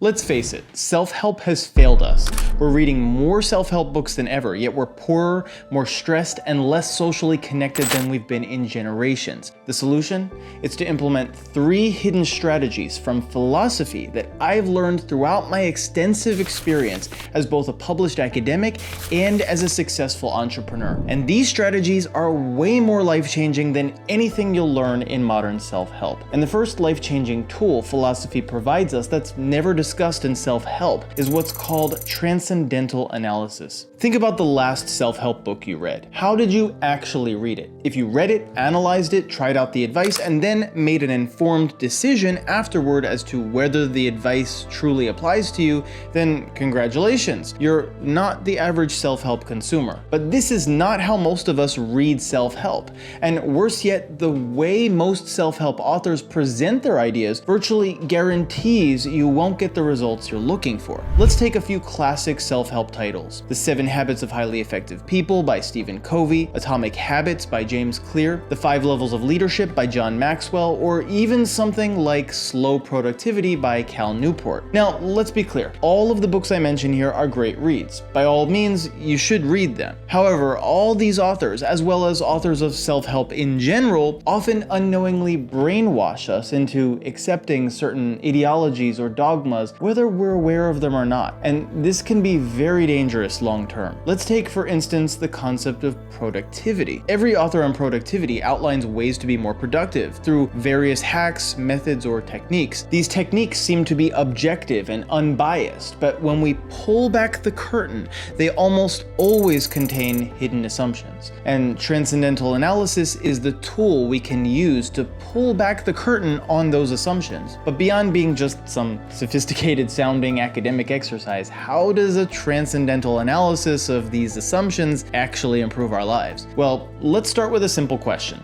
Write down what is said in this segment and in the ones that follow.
Let's face it, self-help has failed us. We're reading more self-help books than ever, yet we're poorer, more stressed, and less socially connected than we've been in generations. The solution? It's to implement 3 hidden strategies from philosophy that I've learned throughout my extensive experience as both a published academic and as a successful entrepreneur. And these strategies are way more life-changing than anything you'll learn in modern self-help. And the first life-changing tool philosophy provides us that's never discussed in self-help is what's called transcendental analysis. Think about the last self-help book you read. How did you actually read it? If you read it, analyzed it, tried out the advice, and then made an informed decision afterward as to whether the advice truly applies to you, then congratulations, you're not the average self-help consumer. But this is not how most of us read self-help. And worse yet, the way most self-help authors present their ideas virtually guarantees you won't get the results you're looking for. Let's take a few classic self-help titles. The 7 Habits of Highly Effective People by Stephen Covey, Atomic Habits by James Clear, The 5 Levels of Leadership by John Maxwell, or even something like Slow Productivity by Cal Newport. Now, let's be clear. All of the books I mention here are great reads. By all means, you should read them. However, all these authors, as well as authors of self-help in general, often unknowingly brainwash us into accepting certain ideologies or dogmas, whether we're aware of them or not. And this can be very dangerous long term. Let's take, for instance, the concept of productivity. Every author on productivity outlines ways to be more productive through various hacks, methods, or techniques. These techniques seem to be objective and unbiased, but when we pull back the curtain, they almost always contain hidden assumptions. And transcendental analysis is the tool we can use to pull back the curtain on those assumptions. But beyond being just some sophisticated sounding academic exercise, how does a transcendental analysis of these assumptions actually improve our lives? Well, let's start with a simple question.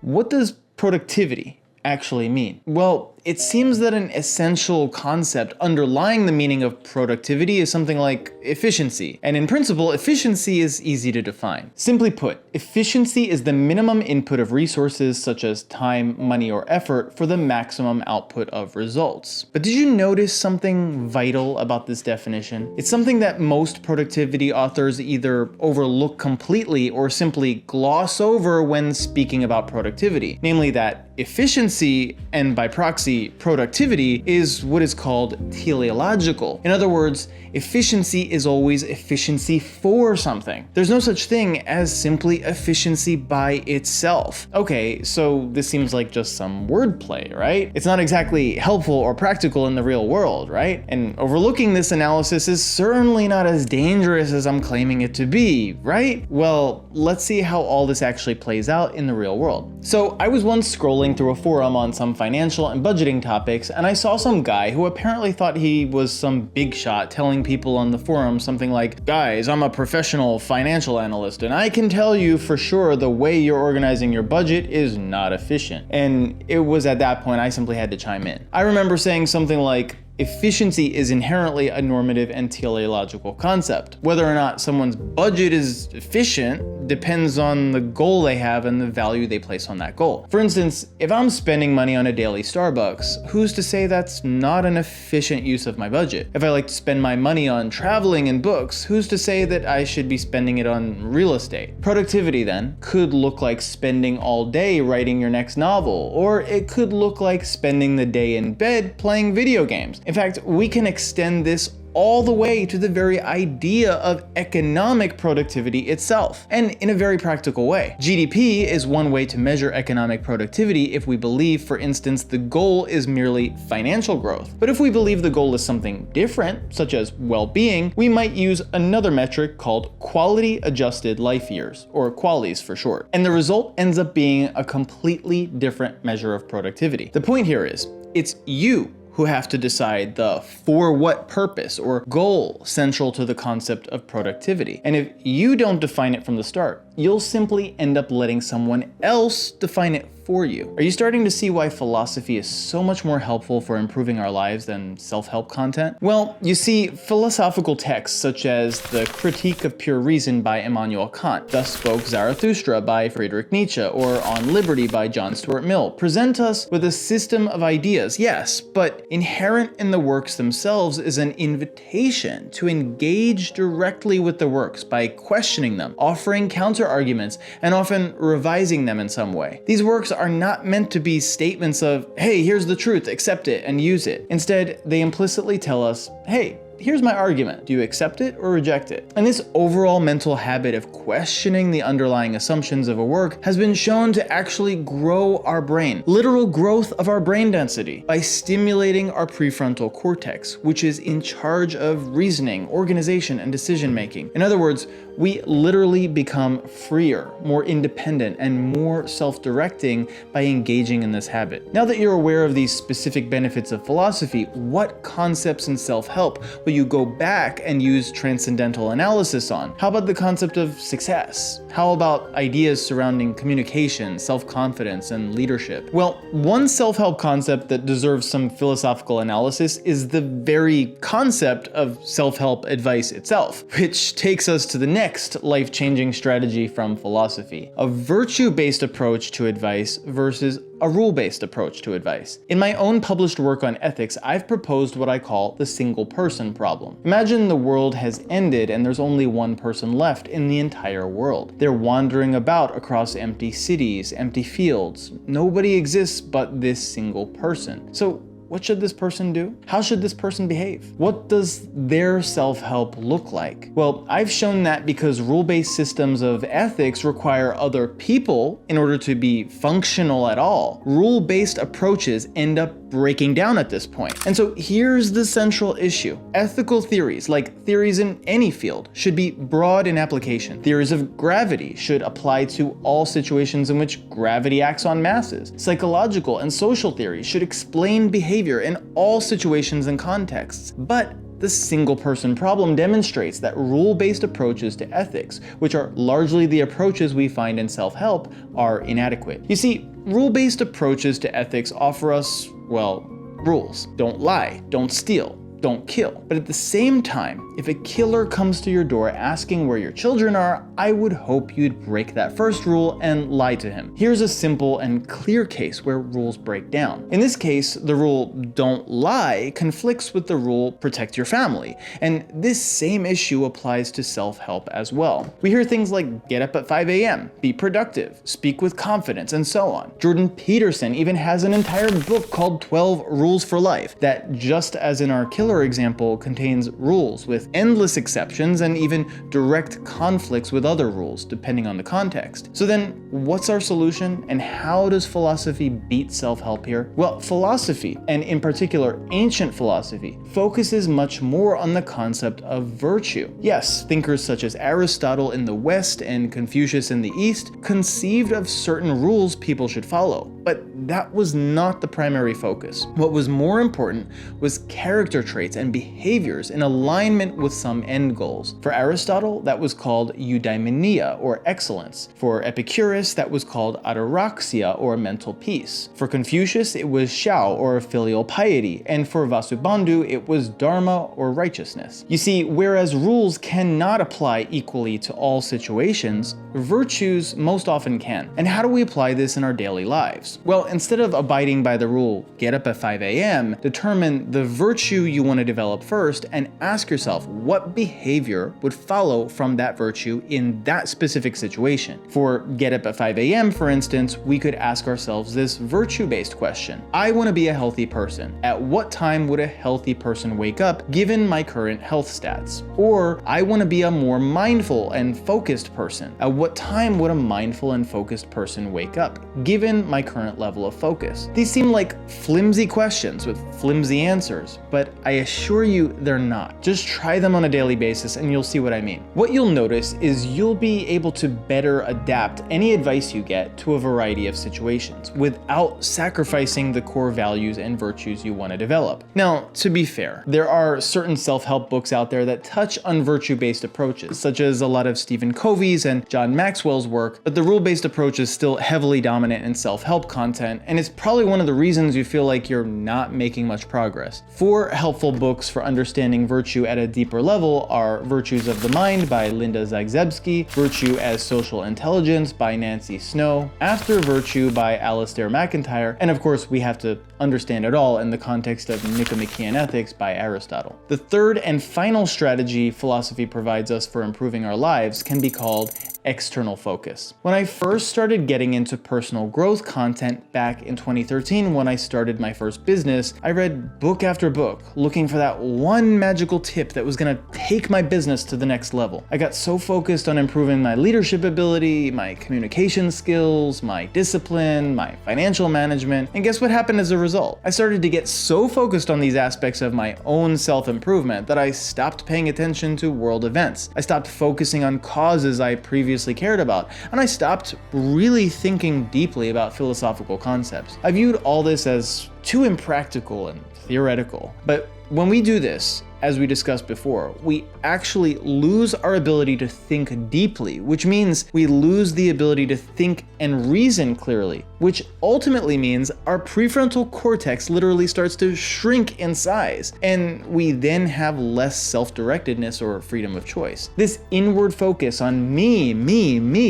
What does productivity actually mean? Well, it seems that an essential concept underlying the meaning of productivity is something like efficiency. And in principle, efficiency is easy to define. Simply put, efficiency is the minimum input of resources such as time, money, or effort for the maximum output of results. But did you notice something vital about this definition? It's something that most productivity authors either overlook completely or simply gloss over when speaking about productivity. Namely that efficiency, and by proxy, productivity, is what is called teleological. In other words, efficiency is always efficiency for something. There's no such thing as simply efficiency by itself. Okay, so this seems like just some wordplay, right? It's not exactly helpful or practical in the real world, right? And overlooking this analysis is certainly not as dangerous as I'm claiming it to be, right? Well, let's see how all this actually plays out in the real world. So I was once scrolling through a forum on some financial and budgeting topics, and I saw some guy who apparently thought he was some big shot telling people on the forum something like, "Guys, I'm a professional financial analyst, and I can tell you for sure the way you're organizing your budget is not efficient." And it was at that point I simply had to chime in. I remember saying something like, efficiency is inherently a normative and teleological concept. Whether or not someone's budget is efficient depends on the goal they have and the value they place on that goal. For instance, if I'm spending money on a daily Starbucks, who's to say that's not an efficient use of my budget? If I like to spend my money on traveling and books, who's to say that I should be spending it on real estate? Productivity then could look like spending all day writing your next novel, or it could look like spending the day in bed playing video games. In fact, we can extend this all the way to the very idea of economic productivity itself, and in a very practical way. GDP is one way to measure economic productivity if we believe, for instance, the goal is merely financial growth. But if we believe the goal is something different, such as well-being, we might use another metric called quality adjusted life years, or QALYs for short. And the result ends up being a completely different measure of productivity. The point here is, it's you who have to decide the for what purpose or goal central to the concept of productivity. And if you don't define it from the start, you'll simply end up letting someone else define it for you. Are you starting to see why philosophy is so much more helpful for improving our lives than self-help content? Well, you see, philosophical texts such as The Critique of Pure Reason by Immanuel Kant, Thus Spoke Zarathustra by Friedrich Nietzsche, or On Liberty by John Stuart Mill present us with a system of ideas, yes, but inherent in the works themselves is an invitation to engage directly with the works by questioning them, offering counter-arguments, and often revising them in some way. These works are not meant to be statements of, hey, here's the truth, accept it and use it. Instead, they implicitly tell us, hey, here's my argument. Do you accept it or reject it? And this overall mental habit of questioning the underlying assumptions of a work has been shown to actually grow our brain, literal growth of our brain density, by stimulating our prefrontal cortex, which is in charge of reasoning, organization, and decision making. In other words, we literally become freer, more independent, and more self-directing by engaging in this habit. Now that you're aware of these specific benefits of philosophy, what concepts in self-help will you go back and use transcendental analysis on? How about the concept of success? How about ideas surrounding communication, self-confidence, and leadership? Well, one self-help concept that deserves some philosophical analysis is the very concept of self-help advice itself, which takes us to the next life-changing strategy from philosophy: a virtue-based approach to advice versus a rule-based approach to advice. In my own published work on ethics, I've proposed what I call the single person problem. Imagine the world has ended and there's only one person left in the entire world. They're wandering about across empty cities, empty fields. Nobody exists but this single person. So what should this person do? How should this person behave? What does their self-help look like? Well, I've shown that because rule-based systems of ethics require other people in order to be functional at all. Rule-based approaches end up breaking down at this point. And so here's the central issue. Ethical theories, like theories in any field, should be broad in application. Theories of gravity should apply to all situations in which gravity acts on masses. Psychological and social theories should explain behavior in all situations and contexts. But the single person problem demonstrates that rule-based approaches to ethics, which are largely the approaches we find in self-help, are inadequate. You see, rule-based approaches to ethics offer us, well, rules. Don't lie, don't steal, don't kill. But at the same time, if a killer comes to your door asking where your children are, I would hope you'd break that first rule and lie to him. Here's a simple and clear case where rules break down. In this case, the rule don't lie conflicts with the rule protect your family. And this same issue applies to self-help as well. We hear things like get up at 5 a.m., be productive, speak with confidence, and so on. Jordan Peterson even has an entire book called 12 Rules for Life that, just as in our killer example, contains rules with endless exceptions and even direct conflicts with other rules, depending on the context. So then, what's our solution, and how does philosophy beat self-help here? Well, philosophy, and in particular ancient philosophy, focuses much more on the concept of virtue. Yes, thinkers such as Aristotle in the West and Confucius in the East conceived of certain rules people should follow, but that was not the primary focus. What was more important was character traits and behaviors in alignment with some end goals. For Aristotle, that was called eudaimonia, or excellence. For Epicurus, that was called ataraxia, or mental peace. For Confucius, it was shao, or filial piety. And for Vasubandhu, it was dharma, or righteousness. You see, whereas rules cannot apply equally to all situations, virtues most often can. And how do we apply this in our daily lives? Well, instead of abiding by the rule, get up at 5 a.m., determine the virtue you want to develop first and ask yourself what behavior would follow from that virtue in that specific situation. For get up at 5 a.m., for instance, we could ask ourselves this virtue-based question. I want to be a healthy person. At what time would a healthy person wake up given my current health stats? Or I want to be a more mindful and focused person. At what time would a mindful and focused person wake up given my current level of focus? These seem like flimsy questions with flimsy answers, but I assure you they're not. Just try them on a daily basis and you'll see what I mean. What you'll notice is you'll be able to better adapt any advice you get to a variety of situations without sacrificing the core values and virtues you want to develop. Now, to be fair, there are certain self-help books out there that touch on virtue-based approaches, such as a lot of Stephen Covey's and John Maxwell's work, but the rule-based approach is still heavily dominant in self-help content, and it's probably one of the reasons you feel like you're not making much progress. 4 helpful books for understanding virtue at a deeper level are Virtues of the Mind by Linda Zagzebski, Virtue as Social Intelligence by Nancy Snow, After Virtue by Alistair McIntyre, and of course we have to understand it all in the context of Nicomachean Ethics by Aristotle. The third and final strategy philosophy provides us for improving our lives can be called external focus. When I first started getting into personal growth content back in 2013 when I started my first business, I read book after book looking for that one magical tip that was gonna take my business to the next level. I got so focused on improving my leadership ability, my communication skills, my discipline, my financial management, and guess what happened as a result? I started to get so focused on these aspects of my own self-improvement that I stopped paying attention to world events. I stopped focusing on causes I previously cared about, and I stopped really thinking deeply about philosophical concepts. I viewed all this as too impractical and theoretical. But when we do this, as we discussed before, we actually lose our ability to think deeply, which means we lose the ability to think and reason clearly, which ultimately means our prefrontal cortex literally starts to shrink in size, and we then have less self-directedness or freedom of choice. This inward focus on me,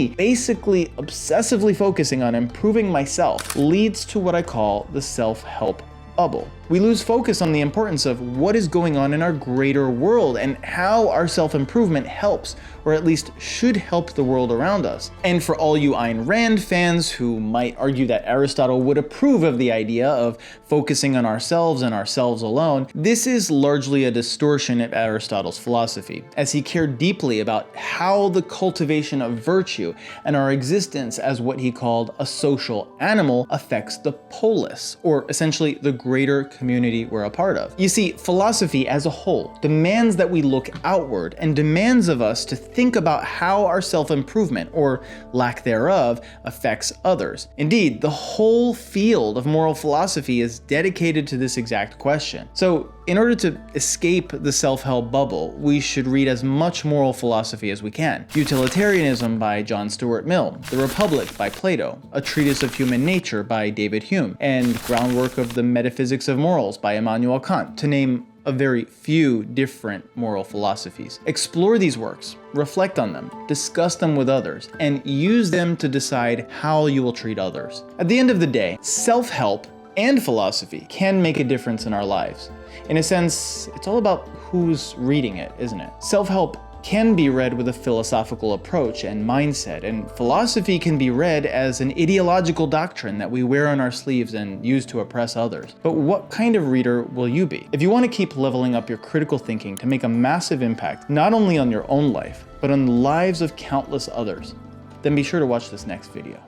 basically obsessively focusing on improving myself, leads to what I call the self-help bubble. We lose focus on the importance of what is going on in our greater world and how our self-improvement helps, or at least should help, the world around us. And for all you Ayn Rand fans who might argue that Aristotle would approve of the idea of focusing on ourselves and ourselves alone, this is largely a distortion of Aristotle's philosophy, as he cared deeply about how the cultivation of virtue and our existence as what he called a social animal affects the polis, or essentially the greater community we're a part of. You see, philosophy as a whole demands that we look outward and demands of us to think about how our self-improvement, or lack thereof, affects others. Indeed, the whole field of moral philosophy is dedicated to this exact question. So, in order to escape the self-help bubble, we should read as much moral philosophy as we can. Utilitarianism by John Stuart Mill, The Republic by Plato, A Treatise of Human Nature by David Hume, and Groundwork of the Metaphysics of Morals by Immanuel Kant, to name a very few different moral philosophies. Explore these works, reflect on them, discuss them with others, and use them to decide how you will treat others. At the end of the day, self-help and philosophy can make a difference in our lives. In a sense, it's all about who's reading it, isn't it? Self-help can be read with a philosophical approach and mindset, and philosophy can be read as an ideological doctrine that we wear on our sleeves and use to oppress others. But what kind of reader will you be? If you want to keep leveling up your critical thinking to make a massive impact, not only on your own life, but on the lives of countless others, then be sure to watch this next video.